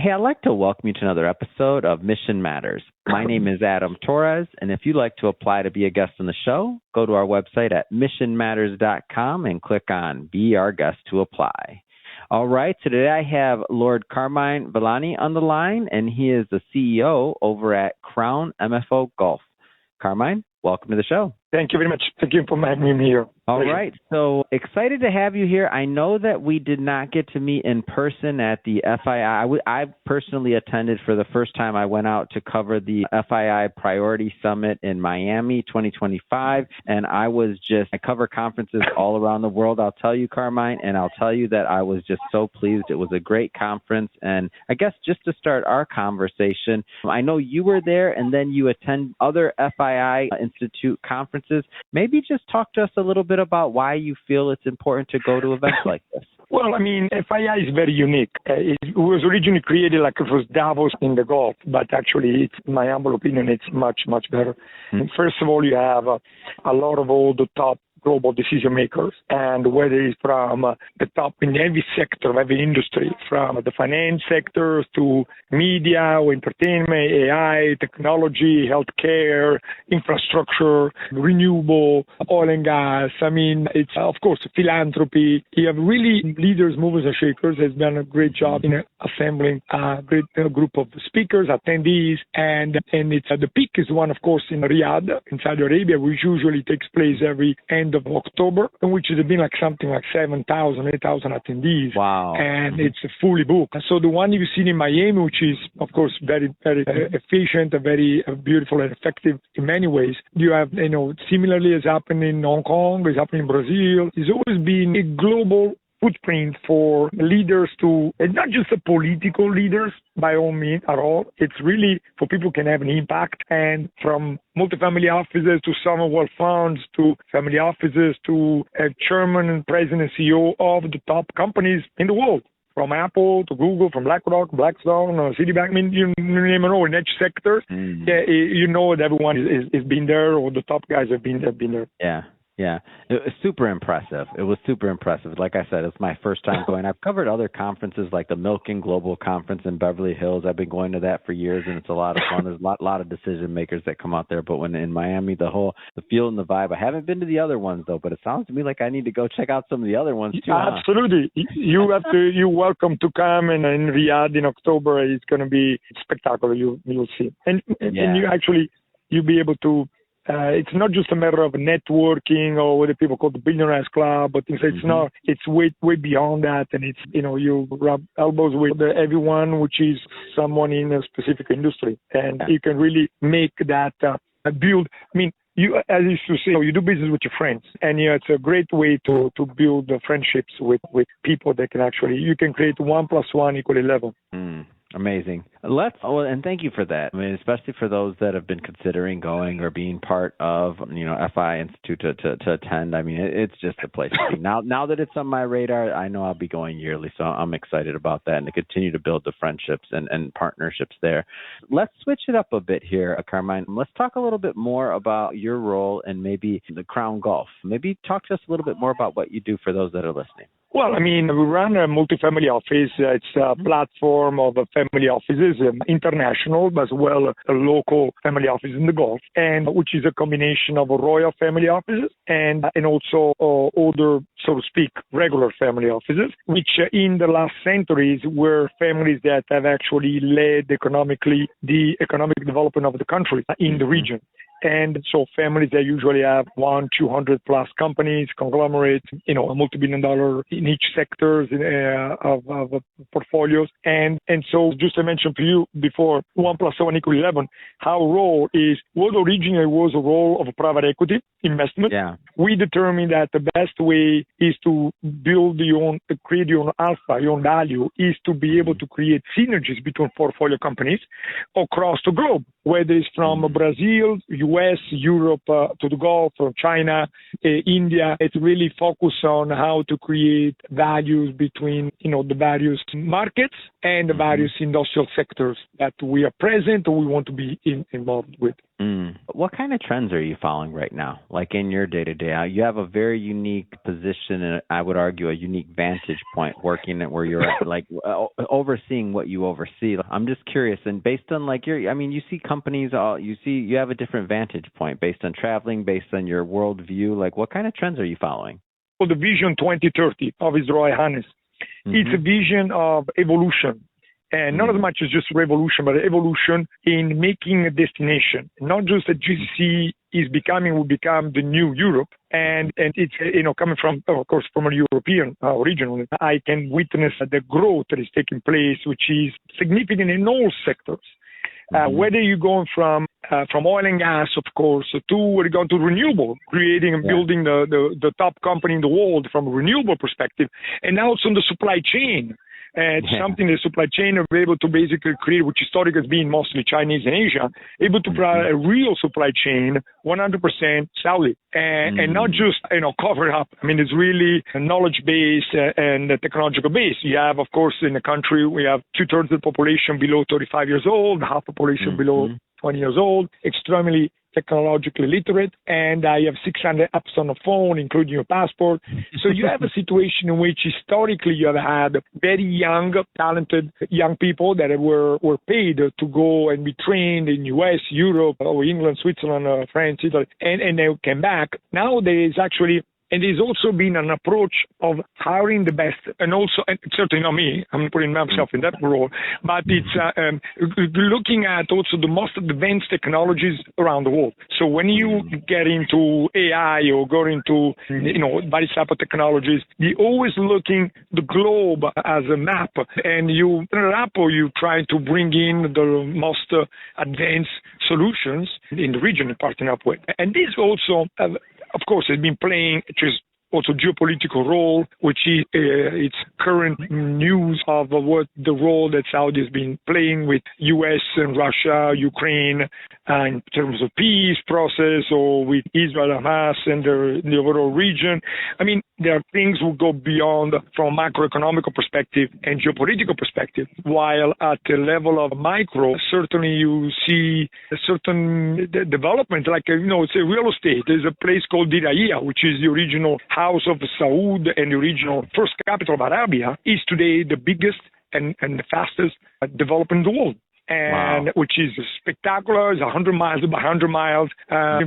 Hey, I'd like to welcome you to another episode of Mission Matters. My name is Adam Torres, and if you'd like to apply to be a guest on the show, go to our website at missionmatters.com and click on Be Our Guest to apply. All right, so today I have Lord Carmine Villani on the line, and he is the CEO over at Crown MFO Golf. Carmine, welcome to the show. Thank you very much. Thank you for having me here. All right. So excited to have you here. I know that we did not get to meet in person at the FII. I personally attended for the first time. I went out to cover the FII Priority Summit in Miami 2025, and I cover conferences all around the world, I'll tell you, Carmine, and I'll tell you that I was just so pleased. It was a great conference, and I guess just to start our conversation, I know you were there, and then you attend other FII Institute conferences. Maybe just talk to us a little bit about why you feel it's important to go to events like this. Well, I mean, FII is very unique. It was originally created like it was Davos in the golf, but actually, it's my humble opinion, it's much, much better. Mm-hmm. First of all, you have a lot of all the top global decision makers, and whether it's from the top in every sector of every industry, from the finance sectors to media or entertainment, AI, technology, healthcare, infrastructure, renewable, oil and gas. I mean, it's, of course, philanthropy. You have really leaders, movers, and shakers has done a great job in assembling a great group of speakers, attendees, and it's the peak is one, of course, in Riyadh, in Saudi Arabia, which usually takes place every end of October, in which has been like something like 7,000, 8,000 attendees. Wow. And it's fully booked. So the one you've seen in Miami, which is, of course, very, very efficient, very beautiful and effective in many ways. You have, similarly as happened in Hong Kong, as happened in Brazil. It's always been a global footprint for leaders to, and not just the political leaders by all means at all. It's really for people who can have an impact, and from multifamily offices to sovereign wealth funds to family offices to a chairman and president and CEO of the top companies in the world. From Apple to Google, from BlackRock, Blackstone, Citibank, I mean, you name it all in each sector. Mm-hmm. You know that everyone is been there, or the top guys have been there. Yeah, it was super impressive. Like I said, it's my first time going. I've covered other conferences like the Milken Global Conference in Beverly Hills. I've been going to that for years, and it's a lot of fun. There's a lot of decision makers that come out there. But when in Miami, the feel and the vibe. I haven't been to the other ones though, but it sounds to me like I need to go check out some of the other ones too. Absolutely, you have to. You're welcome to come, and in Riyadh in October, it's going to be spectacular. You'll see, and you'll be able to. It's not just a matter of networking or what the people call the billionaires club, but it's not. It's way beyond that, and it's you rub elbows with everyone, which is someone in a specific industry, and you can really make that build. I mean, you, as you used to say, you do business with your friends, and it's a great way to build friendships with people that can you can create 1 + 1 = 11. Amazing. And thank you for that. I mean, especially for those that have been considering going or being part of, FI Institute to attend. I mean, it's just a place to be. Now that it's on my radar, I know I'll be going yearly, so I'm excited about that and to continue to build the friendships and partnerships there. Let's switch it up a bit here, Carmine. Let's talk a little bit more about your role and maybe the Crown Golf. Maybe talk to us a little bit more about what you do for those that are listening. Well, I mean, we run a multifamily office. It's a platform of family offices, international, but as well a local family office in the Gulf, and which is a combination of royal family offices and also other, so to speak, regular family offices, which in the last centuries were families that have actually led economically the economic development of the country in the region. And so families that usually have 100-200 plus companies, conglomerates, a multi-billion dollar in each sectors of portfolios. And so just to mention to you before, 1 + 1 = 11, our role is what originally was a role of a private equity investment. Yeah. We determined that the best way is to create your own alpha, your own value, is to be able to create synergies between portfolio companies across the globe, whether it's from Brazil, US, Europe, to the Gulf, from China, India. It's really focused on how to create values between, the various markets and the various industrial sectors that we are present or we want to be involved with. What kind of trends are you following right now? Like in your day to day, you have a very unique position, and I would argue a unique vantage point working at where you're at, like overseeing what you oversee. I'm just curious, and based on like you see companies, you have a different vantage point based on traveling, based on your worldview. Like, what kind of trends are you following? Well, the Vision 2030 of His Royal Highness, it's a vision of evolution. And not as much as just revolution, but evolution in making a destination. Not just that GCC will become the new Europe. And it's, coming from, of course, from a European originally, I can witness the growth that is taking place, which is significant in all sectors. Whether you're going from oil and gas, of course, to where you're going to renewable, creating and building the top company in the world from a renewable perspective, and also in the supply chain. Something the supply chain are able to basically create, which historically has been mostly Chinese and Asia, able to provide a real supply chain, 100% Saudi, and not just cover up. I mean, it's really a knowledge base and a technological base. You have, of course, in the country, we have 2/3 of the population below 35 years old, half the population below 20 years old, extremely technologically literate, and I have 600 apps on the phone, including your passport. So you have a situation in which historically you have had very young, talented young people that were paid to go and be trained in US, Europe, or England, Switzerland, France, Italy, and they came back. Now there is actually and there's also been an approach of hiring the best, and certainly not me, I'm putting myself in that role, but it's looking at also the most advanced technologies around the world. So when you get into AI or go into, various type of technologies, you're always looking the globe as a map, and you try to bring in the most advanced solutions in the region, partnering up with. And this also, of course, has been playing just also geopolitical role, which is its current news of what the role that Saudi has been playing with U.S. and Russia, Ukraine, in terms of peace process, or with Israel, Hamas, and the overall region. I mean, there are things will go beyond from a macroeconomic perspective and geopolitical perspective, while at the level of micro, certainly you see a certain development, like, it's a real estate. There's a place called Diriyah, which is the original house of Saud and the original first capital of Arabia, is today the biggest and the fastest development in the world. And which is spectacular. It's 100 miles by 100 miles,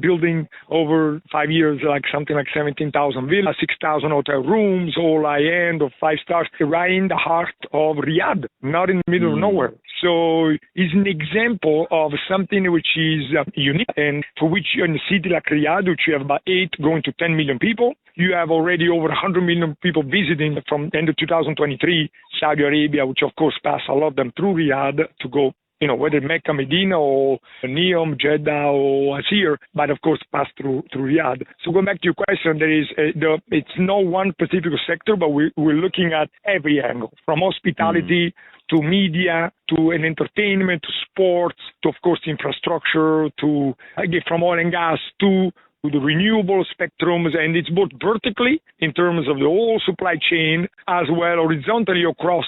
building over 5 years, like something like 17,000 villas, 6,000 hotel rooms, all high-end of 5 stars, right in the heart of Riyadh, not in the middle of nowhere. So it's an example of something which is unique, and for which in a city like Riyadh, which you have about 8 going to 10 million people, you have already over 100 million people visiting from end of 2023, Saudi Arabia, which of course pass a lot of them through Riyadh to go, whether Mecca, Medina, or Neom, Jeddah, or Asir, but of course pass through Riyadh. So going back to your question, there is it's no one specific sector, but we're looking at every angle, from hospitality to media, to an entertainment, to sports, to of course infrastructure, to again from oil and gas to the renewable spectrums, and it's both vertically in terms of the whole supply chain, as well horizontally across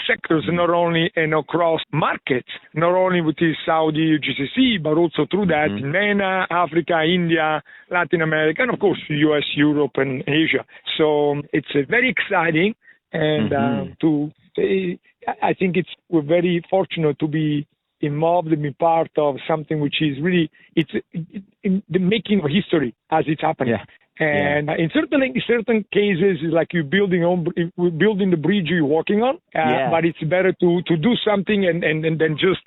sectors, not only and across markets, not only with the Saudi GCC, but also through that in MENA, Africa, India, Latin America, and of course US, Europe, and Asia. So it's very exciting, and I think we're very fortunate to be involved and be part of something which is really it's in the making of history as it's happening. And in certain cases, it's like you're building the bridge you're walking on, but it's better to do something and then just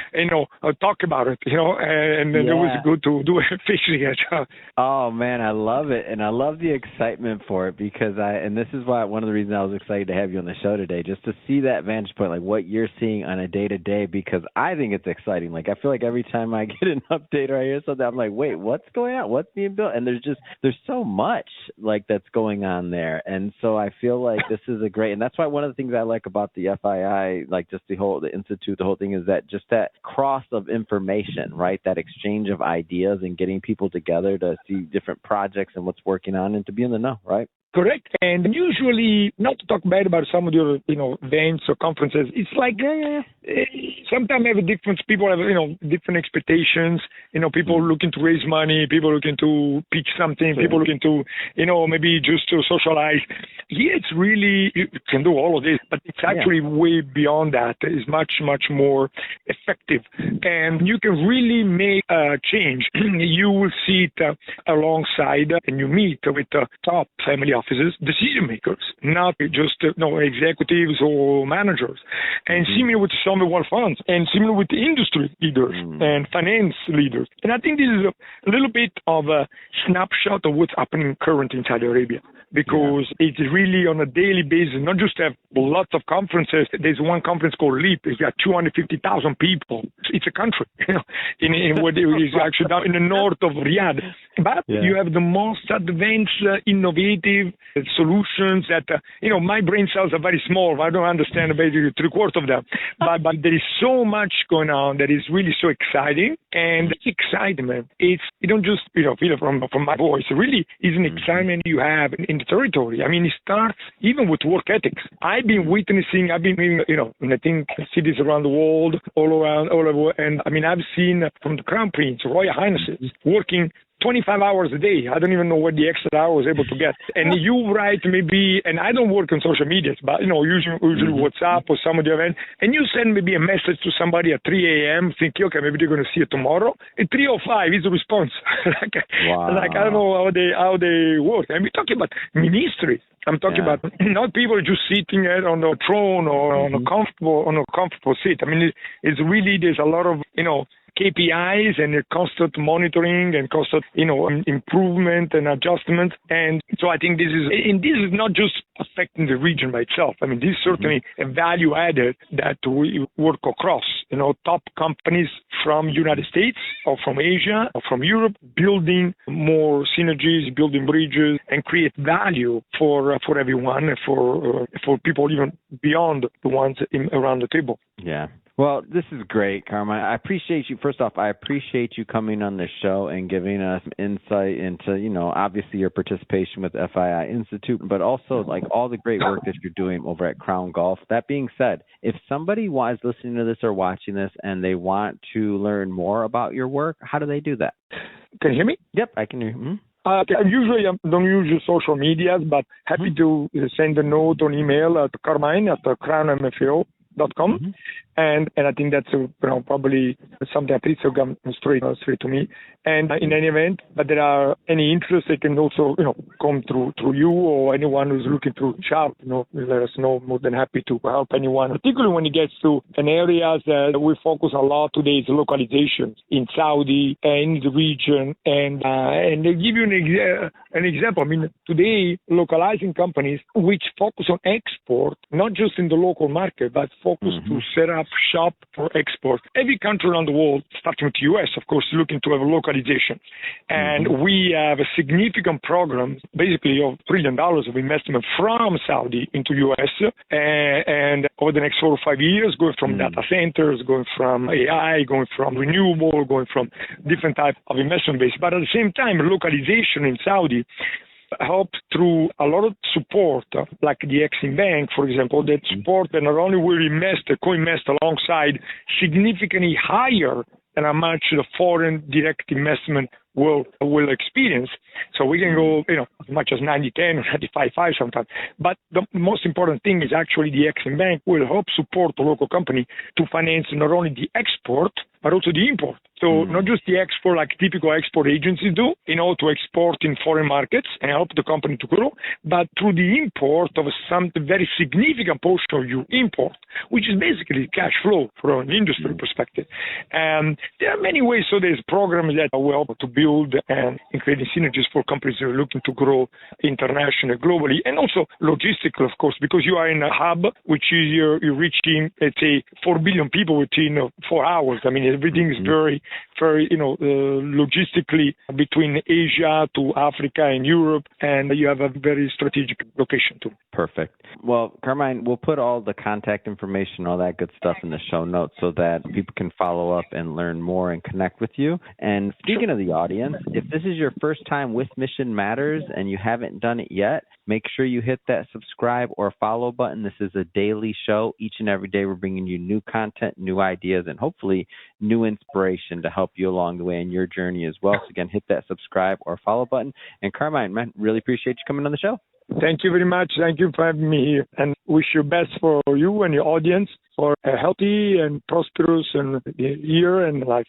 talk about it, and then it was good to do it fishing it. Oh man, I love it, and I love the excitement for it, because and this is why one of the reasons I was excited to have you on the show today, just to see that vantage point, like what you're seeing on a day to day, because I think it's exciting. Like I feel like every time I get an update or I hear something, I'm like, wait, what's going on? What's being built? And there's so much like that's going on there, and so I feel like this is a great, and that's why one of the things I like about the FII, like just the institute, the whole thing, is that just that cross of information, right? That exchange of ideas and getting people together to see different projects and what's working on and to be in the know, right? Correct. And usually, not to talk bad about some of your, events or conferences, it's like sometimes have different people have, different expectations. People looking to raise money, people looking to pitch something, people looking to, maybe just to socialize. Yeah, it's really, you can do all of this, but it's actually way beyond that. It's much, much more effective. And you can really make a change. You will sit alongside and you meet with top family offices, decision makers, not just executives or managers. And similar with some wealth funds, and similar with the industry leaders and finance leaders. And I think this is a little bit of a snapshot of what's happening currently in Saudi Arabia, because it's really on a daily basis, not just have lots of conferences. There's one conference called LEAP. It's got 250,000 people. It's a country, in what is actually down in the north of Riyadh. But you have the most advanced, innovative solutions that, my brain cells are very small. I don't understand basically three-quarters of them. But there is so much going on that is really so exciting. And it's excitement. You don't just, feel it from my voice. It really is an excitement you have in the territory. I mean, it starts even with work ethics. I've been witnessing, in I think cities around the world, all over, and I mean, I've seen from the Crown Prince, Royal Highnesses, working 25 hours a day. I don't even know what the extra hour I was able to get. And you write maybe, and I don't work on social media, but, usually WhatsApp or some of the event, and you send maybe a message to somebody at 3 a.m. thinking, okay, maybe they're going to see it tomorrow. At 3:05 is the response. I don't know how they work. And we're talking about ministries. I'm talking about not people just sitting on a throne or on a comfortable seat. I mean, it's really, there's a lot of, KPIs and constant monitoring and constant, improvement and adjustment. And so I think this is not just affecting the region by itself. I mean, this is certainly a value added that we work across, top companies from United States or from Asia or from Europe, building more synergies, building bridges, and create value for everyone, for people even beyond the ones around the table. Yeah. Well, this is great, Carmine. I appreciate you. First off, I appreciate you coming on this show and giving us insight into, obviously your participation with FII Institute, but also like all the great work that you're doing over at Crown Golf. That being said, if somebody was listening to this or watching this and they want to learn more about your work, how do they do that? Can you hear me? Yep, I can hear you. Usually I don't use social media, but happy to send a note or email to Carmine at crownmfo.com. And I think that's probably something that will come straight to me. And in any event, but there are any interest, they can also come through you or anyone who's looking to chat. Let us know. More than happy to help anyone, particularly when it gets to an areas that we focus a lot today is localization in Saudi and in the region. And they give you an example. I mean, today localizing companies which focus on export, not just in the local market, but focus to set up shop for export. Every country around the world, starting with the U.S., of course, looking to have localization. And we have a significant program, basically of $1 trillion of investment from Saudi into U.S. And over the next 4 or 5 years, going from data centers, going from AI, going from renewable, going from different type of investment base. But at the same time, localization in Saudi helped through a lot of support, like the Exim Bank, for example, that support that not only will co-invest alongside significantly higher than how much the foreign direct investment will experience. So we can go, as much as 90-10 or 95-5 sometimes. But the most important thing is actually the Exim Bank will help support the local company to finance not only the export, but also the import. So not just the export like typical export agencies do, to export in foreign markets and help the company to grow, but through the import of some very significant portion of your import, which is basically cash flow from an industry perspective. And there are many ways. So there's programs that will help to build and creating synergies for companies that are looking to grow internationally, globally, and also logistical, of course, because you are in a hub, which is you're reaching, let's say, 4 billion people within 4 hours. I mean, everything is very, very, logistically between Asia to Africa and Europe, and you have a very strategic location too. Perfect. Well, Carmine, we'll put all the contact information, all that good stuff in the show notes so that people can follow up and learn more and connect with you. And speaking of the audience, if this is your first time with Mission Matters and you haven't done it yet, Make sure you hit that subscribe or follow button. This is a daily show. Each and every day we're bringing you new content, new ideas, and hopefully new inspiration to help you along the way in your journey as well. So again, hit that subscribe or follow button. And Carmine, man, really appreciate you coming on the show. Thank you very much. Thank you for having me here, and wish you best for you and your audience for a healthy and prosperous and year and life.